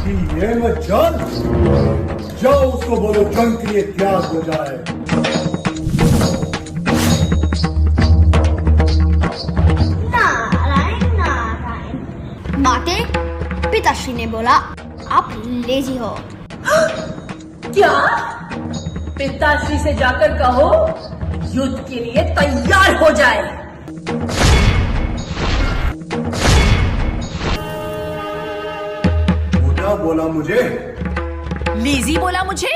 ये मत जान, जाओ उसको बोलो जंग के लिए तैयार हो जाए। नारायण नारायण। माते, पिताश्री ने बोला आप लेजी हो। क्या? पिताश्री से जाकर कहो युद्ध के लिए तैयार हो जाए। क्या बोला मुझे? लीजी बोला मुझे?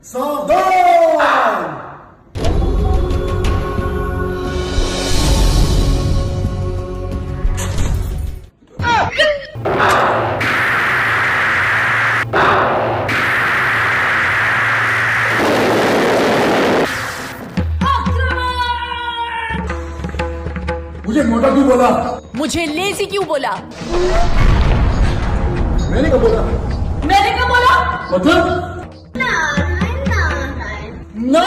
सावधान! मुझे मोटा क्यों बोला? मुझे लेजी क्यों बोला? मैंने कब बोला? मैंने क्या बोला? मतलब नारायण नारायण। नो!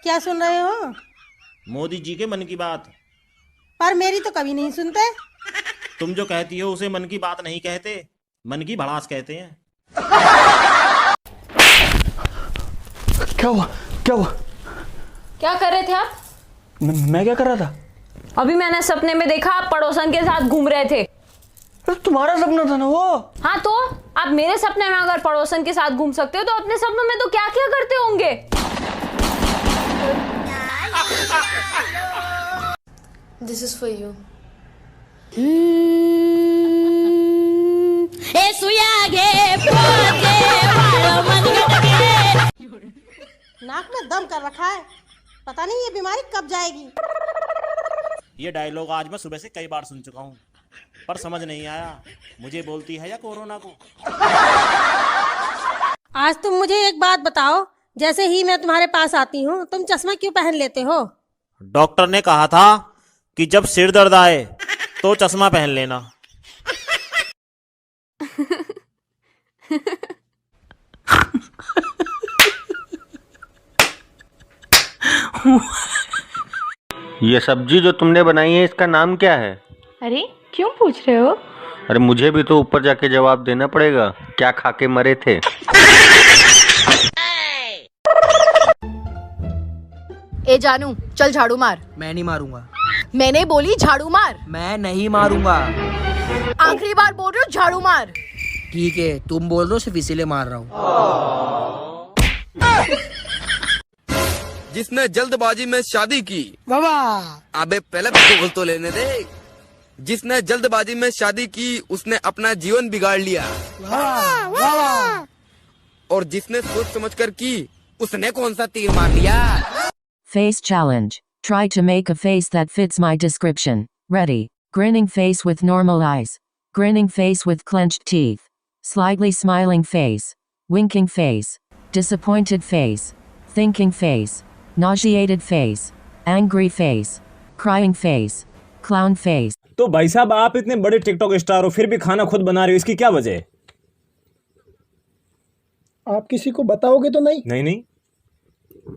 क्या सुन रहे हो? मोदी जी के मन की बात। पर मेरी तो कभी नहीं सुनते। तुम जो कहती हो उसे मन की बात नहीं कहते, मन की भड़ास कहते हैं। क्या हुआ? क्या हुआ? क्या कर रहे थे आप? मैं क्या कर रहा था? अभी मैंने सपने में देखा आप पड़ोसन के साथ घूम रहे थे। तुम्हारा सपना था ना वो? हाँ तो आप मेरे सपने में अगर पड़ोसन के साथ घूम सकते हो तो अपने सपनों में तो क्या क्या करते होंगे? This is for you. नाक में दम कर रखा है, पता नहीं ये बीमारी कब जाएगी। ये डायलॉग आज मैं सुबह से कई बार सुन चुका हूँ, पर समझ नहीं आया मुझे बोलती है या कोरोना को। आज तुम मुझे एक बात बताओ, जैसे ही मैं तुम्हारे पास आती हूँ तुम चश्मा क्यों पहन लेते हो? डॉक्टर ने कहा था कि जब सिर दर्द आए तो चश्मा पहन लेना। ये सब्जी जो तुमने बनाई है इसका नाम क्या है? अरे क्यों पूछ रहे हो? अरे मुझे भी तो ऊपर जाके जवाब देना पड़ेगा, क्या खा के मरे थे? ए जानू, चल झाड़ू मार। मैं नहीं मारूंगा। मैंने बोली झाड़ू मार। मैं नहीं मारूंगा। आखिरी बार बोल रही हूँ झाड़ू मार। ठीक है, तुम बोल रहे हो सिर्फ इसीलिए मार रहा हूँ। जिसने जल्दबाजी में शादी की, वाह! अबे पहले बोल तो लेने दे। जिसने जल्दबाजी में शादी की उसने अपना जीवन बिगाड़ लिया। वाह! वाह! और जिसने सोच समझकर की उसने कौन सा तीर मार लिया। Face challenge. Try to make a face that fits my description. Ready. Grinning face with normal eyes. Grinning face with clenched teeth. Slightly smiling face. Winking face. Disappointed face. Thinking face. Nauseated face. Angry face. Crying face. Clown face. तो भाई साहब आप इतने बड़े TikTok star हो फिर भी खाना खुद बना रहे हो, इसकी क्या वजह है? आप किसी को बताओगे तो नहीं? नहीं,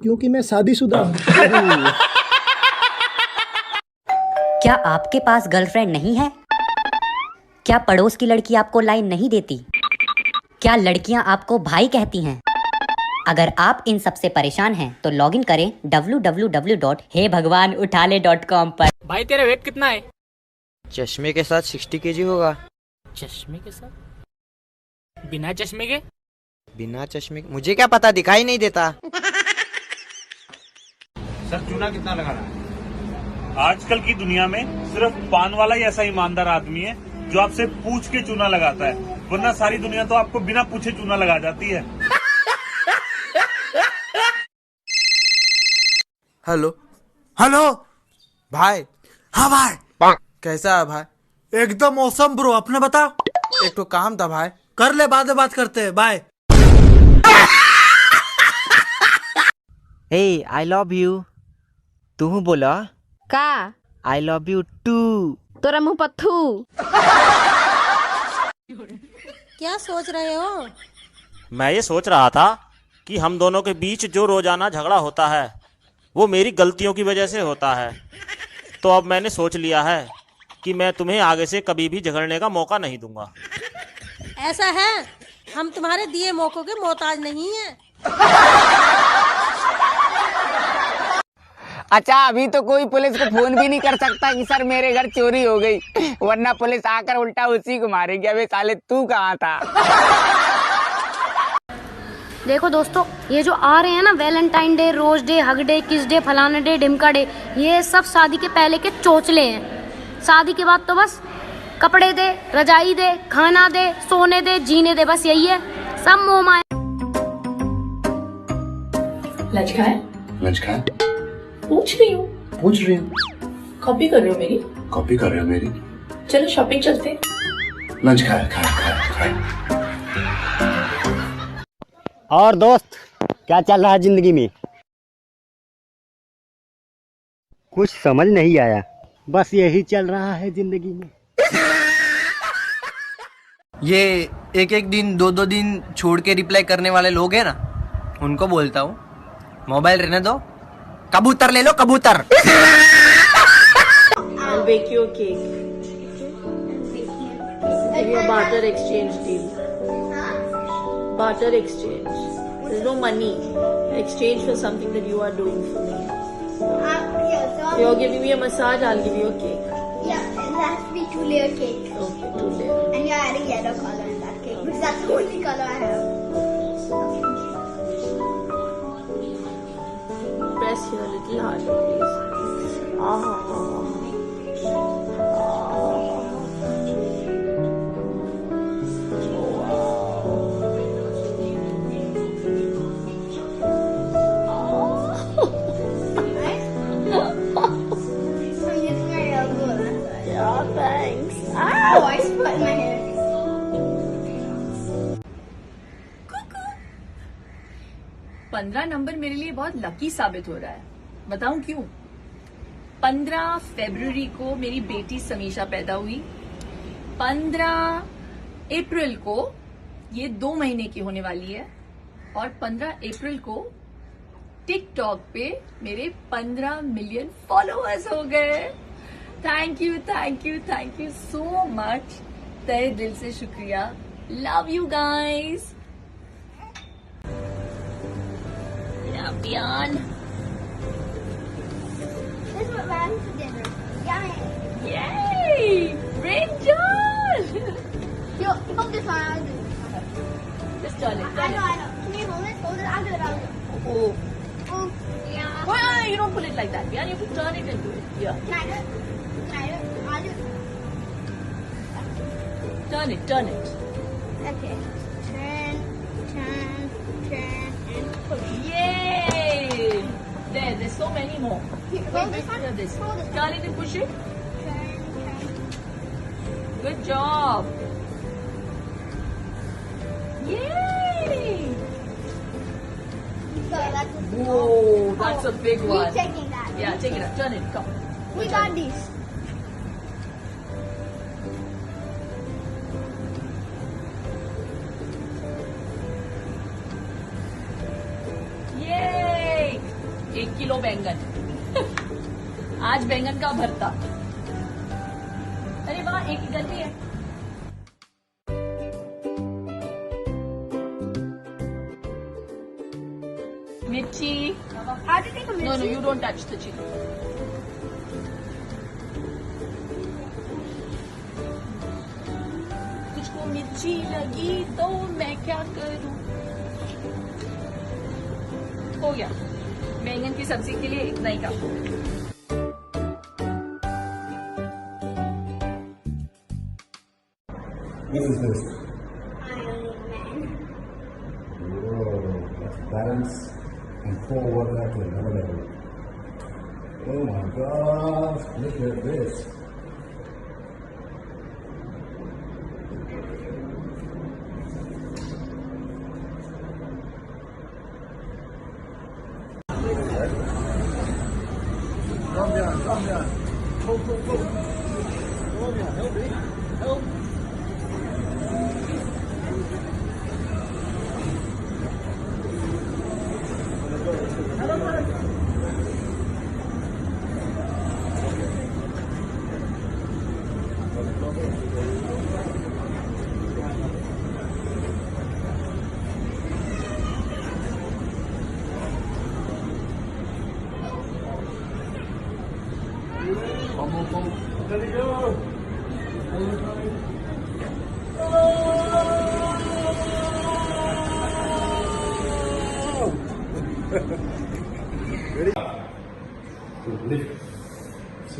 क्योंकि मैं शादीशुदा हूँ। क्या आपके पास गर्लफ्रेंड नहीं है? क्या पड़ोस की लड़की आपको लाइन नहीं देती? क्या लड़कियां आपको भाई कहती हैं? अगर आप इन सब से परेशान हैं तो लॉगिन करें www.heybhagwanuthale.com पर। भाई तेरा वेट कितना है? चश्मे के साथ 60 kg होगा। चश्मे के साथ? बिना चश्मे के? बिना चश्मे के मुझे क्या पता, दिखाई नहीं देता। सर चूना कितना लगा रहा है? आजकल की दुनिया में सिर्फ पान वाला ही ऐसा ईमानदार आदमी है जो आपसे पूछ के चूना लगाता है, वरना सारी दुनिया तो आपको बिना पूछे चूना लगा जाती है। हेलो हेलो भाई। हाँ भाई। कैसा है भाई? एकदम मौसम ब्रो, अपने बता। एक तो काम था भाई। कर ले, बाद में बात करते हैं, bye. Hey I love you. तू बोला का? I love you too. तोरा मुंह पत्थू। क्या सोच रहे हो? मैं ये सोच रहा था कि हम दोनों के बीच जो रोजाना झगड़ा होता है वो मेरी गलतियों की वजह से होता है। तो अब मैंने सोच लिया है कि मैं तुम्हें आगे से कभी भी झगड़ने का मौका नहीं दूंगा। ऐसा है, हम तुम्हारे दिए मौकों के मोहताज नहीं हैं। अच्छा, अभी तो कोई पुलिस को फोन भी नहीं कर सकता कि सर मेरे घर चोरी हो गई, वरना पुलिस आकर उल्टा उसी को मारेगी। अबे साले तू कहाँ था? देखो दोस्तों, ये जो आ रहे हैं ना Valentine day, rose day, hug day, kiss day, फलाना डे, ढिमका डे, ये सब शादी के पहले के चोचले हैं। शादी के बाद तो बस कपड़े दे, रजाई दे, खाना दे, सोने दे, जीने दे, बस यही है। सब मोह माया। लंच खाए? लंच खाए? पूछ रही हूँ। पूछ रही हूँ। कॉपी कर रहे हो मेरी? कॉपी कर रहे हो मेरी? चलो शॉपिंग चलते। लंच खाए खाए खाए खाए। और दोस्त, क्या चल रहा है जिंदगी में? कुछ समझ नहीं आया, बस यही चल रहा है जिंदगी में। ये एक एक दिन 2-2 दिन छोड़ के रिप्लाई करने वाले लोग हैं ना, उनको बोलता हूँ मोबाइल रहने दो, कबूतर ले लो कबूतर। I'll bake you a cake. Give you a barter exchange deal. Barter exchange. There's no money. Exchange for something that you are doing for me. You're giving me a massage, I'll give you a cake. Yeah, it has to be 2-layer cake. Okay, 2-layer. And you're adding yellow color in that cake because that's the only color I have. Press here a little harder, please. I'm using my elbow. Yeah, thanks. Oh, I split my hair. 15 number मेरे लिए बहुत lucky साबित हो रहा है। बताऊं क्यों? 15 फरवरी को मेरी बेटी समीशा पैदा हुई। 15 अप्रैल को ये 2 महीने की होने वाली है। और 15 अप्रैल को टिकटॉक पे मेरे 15 मिलियन फॉलोअर्स हो गए। Thank you thank you thank you so much. तहे दिल से शुक्रिया। Love you guys. Beyond. This is what we're having for dinner. Yummy. Yay! Brinjal! You hold this one. I'll do it. Just turn it. I know. Can you hold it? Hold it. I'll do it. I'll do it. Oh. Oh, yeah. Well, you don't pull it like that. Yeah, you have to turn it and do it. Yeah. Can I do it? Can I do it? I'll do it. Turn it. Turn it. Okay. Turn, and push. Yay! There's so many more. Hold this one. This. Hold this one. Turn it and push it. Turn. Good job. Yay! So that's Whoa, that's a big We're one. taking that. Yeah, take it up. Turn it. Come. We got these. Yay! 1 kilo बैंगन। आज बैंगन का भरता। अरे वाह, एक ही गलती है। मिर्ची। How to take a No, no, you don't touch the chili. तुझको मिर्ची लगी तो मैं क्या करूं? हो गया। बैंगन की सब्जी के लिए इतना ही काफी। What is this? Whoa, that's balance and core work acting. Whatever. Oh my gosh, look at this. Come down, come down. Go, go, go.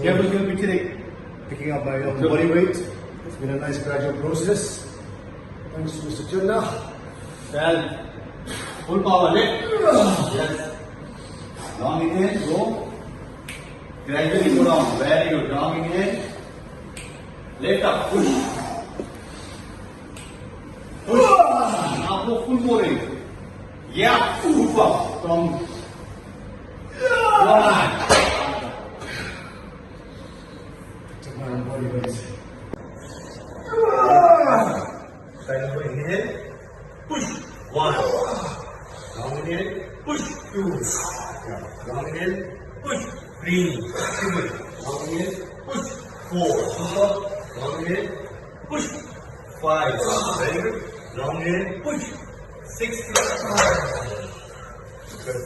Careful, careful, kidding. Picking up my body weight. It's been a nice gradual process. Thanks to Mr. Channa. Well, full power, lift. Yes. Long inhale, go. Gradually go down. Very good. Long inhale. Lift up, push. Push. Now go full moving. Yeah, move up. From body weight. Final inhale. Push. 1. Long inhale. Push. 2. Long inhale. Push. 3. Long inhale. Push. 4. Super. Long inhale. Push. 5. Very good. Long inhale. Push. 6. Good.